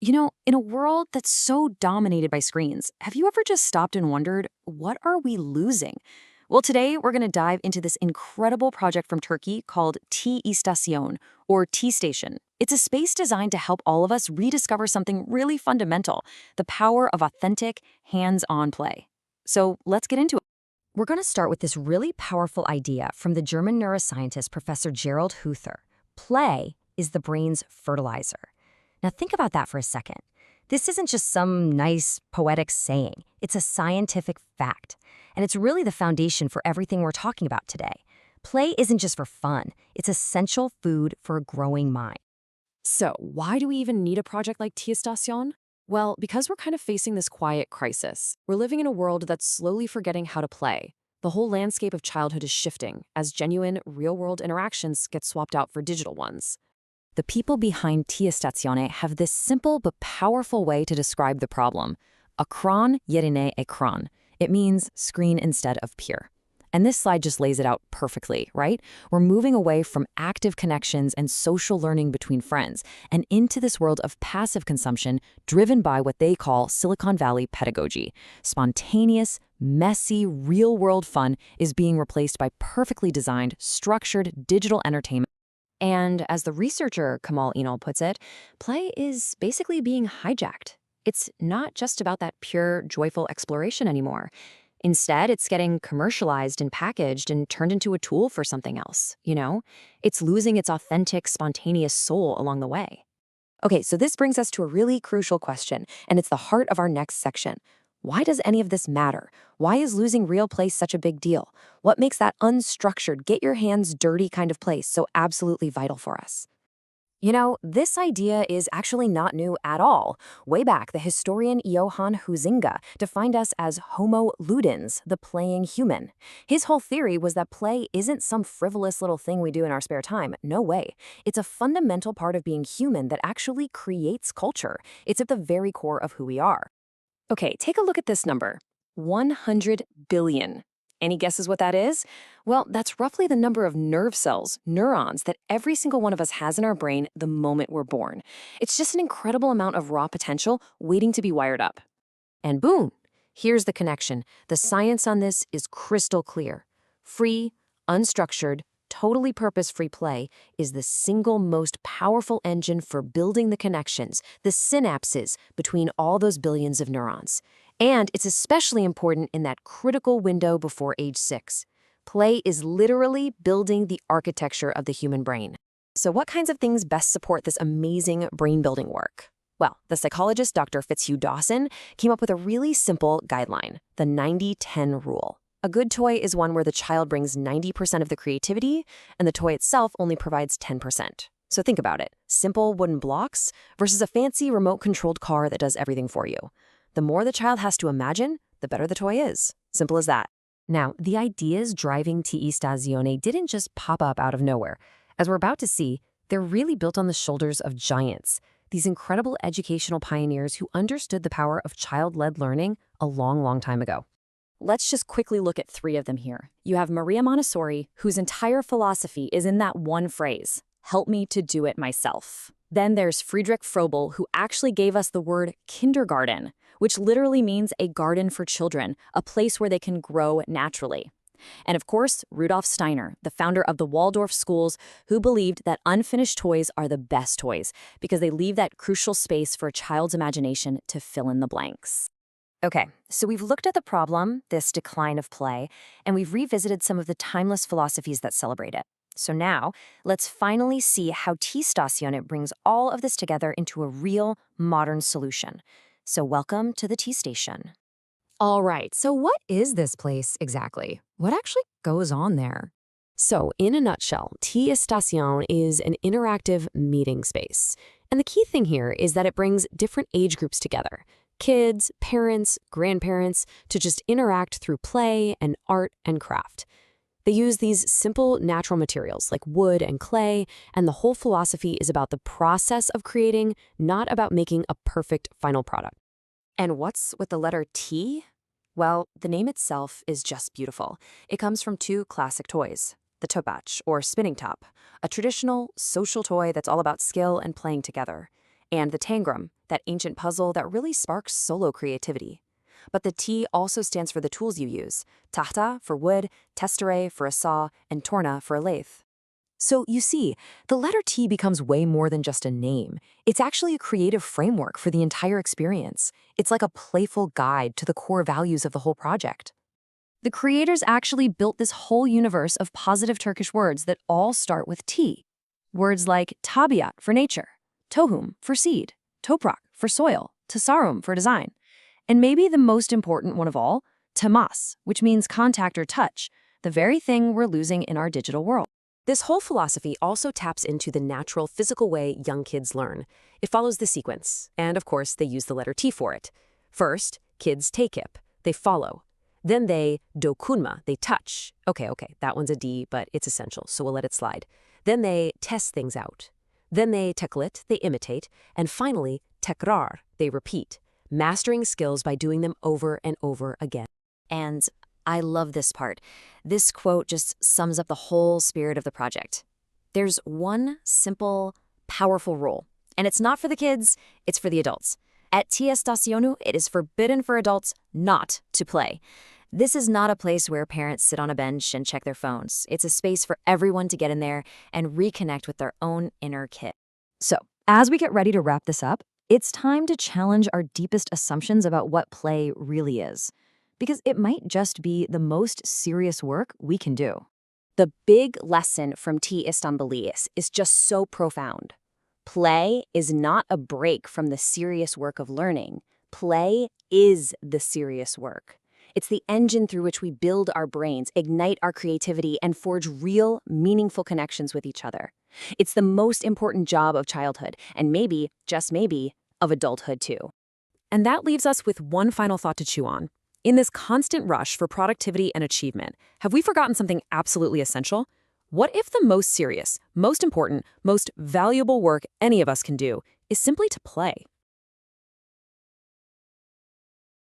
In a world that's so dominated by screens, have you ever just stopped and wondered, what are we losing? Well, today we're going to dive into this incredible project from Turkey called T-İSTASYON, or T-Station. It's a space designed to help all of us rediscover something really fundamental, the power of authentic, hands-on play. So let's get into it. We're going to start with this really powerful idea from the German neuroscientist Professor Gerald Huther. Play is the brain's fertilizer. Now think about that for a second. This isn't just some nice poetic saying. It's a scientific fact. And it's really the foundation for everything we're talking about today. Play isn't just for fun. It's essential food for a growing mind. So, why do we even need a project like T-İSTASYON? Well, because we're kind of facing this quiet crisis. We're living in a world that's slowly forgetting how to play. The whole landscape of childhood is shifting as genuine, real-world interactions get swapped out for digital ones. The people behind T-İSTASYONu have this simple but powerful way to describe the problem. Ekran yerine ekran. It means screen instead of peer. And this slide just lays it out perfectly, right? We're moving away from active connections and social learning between friends and into this world of passive consumption driven by what they call Silicon Valley pedagogy. Spontaneous, messy, real-world fun is being replaced by perfectly designed, structured digital entertainment. And as the researcher Kamal Enol puts it, play is basically being hijacked. It's not just about that pure, joyful exploration anymore. Instead, it's getting commercialized and packaged and turned into a tool for something else, It's losing its authentic, spontaneous soul along the way. Okay, so this brings us to a really crucial question, and it's the heart of our next section. Why does any of this matter? Why is losing real play such a big deal? What makes that unstructured, get your hands dirty kind of play so absolutely vital for us? This idea is actually not new at all. Way back, the historian Johann Huizinga defined us as Homo ludens, the playing human. His whole theory was that play isn't some frivolous little thing we do in our spare time. No way. It's a fundamental part of being human that actually creates culture. It's at the very core of who we are. Okay, take a look at this number. 100 billion. Any guesses what that is? Well, that's roughly the number of nerve cells, neurons, that every single one of us has in our brain the moment we're born. It's just an incredible amount of raw potential waiting to be wired up. And boom, here's the connection. The science on this is crystal clear. Free, unstructured, totally purpose-free play is the single most powerful engine for building the connections, the synapses between all those billions of neurons. And it's especially important in that critical window before age 6. Play is literally building the architecture of the human brain. So what kinds of things best support this amazing brain-building work? Well, the psychologist Dr. Fitzhugh Dawson came up with a really simple guideline, the 90-10 rule. A good toy is one where the child brings 90% of the creativity, and the toy itself only provides 10%. So think about it. Simple wooden blocks versus a fancy remote-controlled car that does everything for you. The more the child has to imagine, the better the toy is. Simple as that. Now, the ideas driving T-İSTASYONu didn't just pop up out of nowhere. As we're about to see, they're really built on the shoulders of giants, these incredible educational pioneers who understood the power of child-led learning a long, long time ago. Let's just quickly look at 3 of them here. You have Maria Montessori, whose entire philosophy is in that one phrase, help me to do it myself. Then there's Friedrich Froebel, who actually gave us the word kindergarten, which literally means a garden for children, a place where they can grow naturally. And of course, Rudolf Steiner, the founder of the Waldorf schools, who believed that unfinished toys are the best toys because they leave that crucial space for a child's imagination to fill in the blanks. Okay, so we've looked at the problem, this decline of play, and we've revisited some of the timeless philosophies that celebrate it. So now, let's finally see how T-İSTASYONu brings all of this together into a real, modern solution. So welcome to the T-Station. All right, so what is this place exactly? What actually goes on there? So, in a nutshell, T-İSTASYON is an interactive meeting space. And the key thing here is that it brings different age groups together. Kids, parents, grandparents, to just interact through play and art and craft. They use these simple natural materials like wood and clay, and the whole philosophy is about the process of creating, not about making a perfect final product. And what's with the letter T? Well, the name itself is just beautiful. It comes from 2 classic toys, the tebeşir, or spinning top, a traditional social toy that's all about skill and playing together. and the tangram, that ancient puzzle that really sparks solo creativity. But the T also stands for the tools you use: tahta for wood, testere for a saw, and torna for a lathe. So you see, the letter T becomes way more than just a name. It's actually a creative framework for the entire experience. It's like a playful guide to the core values of the whole project. The creators actually built this whole universe of positive Turkish words that all start with T. Words like tabiat for nature, tohum for seed, toprak for soil, tasarum for design. And maybe the most important one of all, temas, which means contact or touch, the very thing we're losing in our digital world. This whole philosophy also taps into the natural physical way young kids learn. It follows the sequence, and of course they use the letter T for it. First, kids takip, they follow. Then they dokunma, they touch. Okay, that one's a D, but it's essential, so we'll let it slide. Then they test things out. Then they teklit, they imitate. And finally, tekrar, they repeat, mastering skills by doing them over and over again. And I love this part. This quote just sums up the whole spirit of the project. There's one simple, powerful rule, and it's not for the kids, it's for the adults. At T-İSTASYONU, it is forbidden for adults not to play. This is not a place where parents sit on a bench and check their phones. It's a space for everyone to get in there and reconnect with their own inner kid. So, as we get ready to wrap this up, it's time to challenge our deepest assumptions about what play really is. Because it might just be the most serious work we can do. The big lesson from T-İstanbulis is just so profound. Play is not a break from the serious work of learning. Play is the serious work. It's the engine through which we build our brains, ignite our creativity, and forge real, meaningful connections with each other. It's the most important job of childhood, and maybe, just maybe, of adulthood too. And that leaves us with one final thought to chew on. In this constant rush for productivity and achievement, have we forgotten something absolutely essential? What if the most serious, most important, most valuable work any of us can do is simply to play?